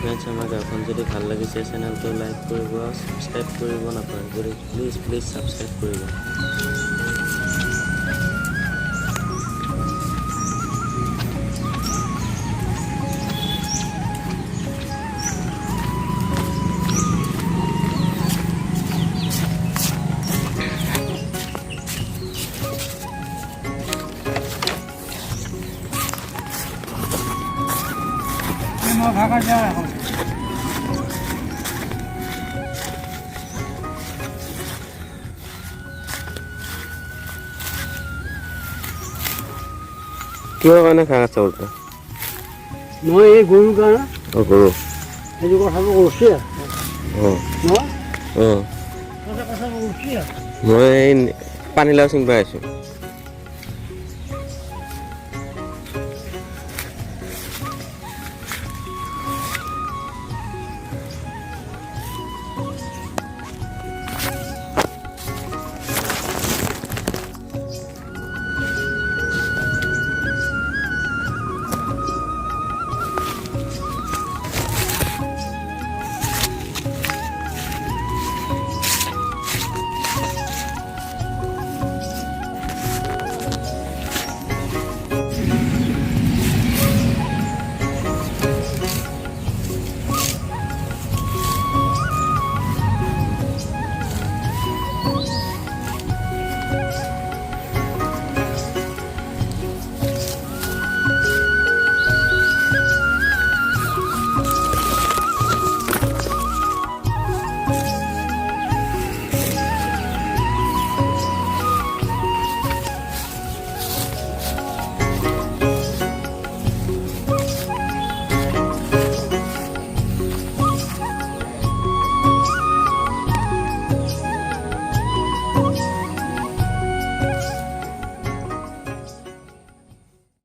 friends আমাৰ গাঁওখন যদি ভাল লাগিছে চেনেলটো লাইক কৰিব ছাবস্ক্ৰাইব কৰিব নাপাহৰিব প্লিজ ছাবস্ক্ৰাইব কৰিব ভাগা যায় এখন কিহৰ কাৰণে খাঙা চাউলটো মই এই গৰুৰ কাৰণে গৰু সেইটো কথাটো কৈছে মই পানীলাও চিঙিব আহিছোঁ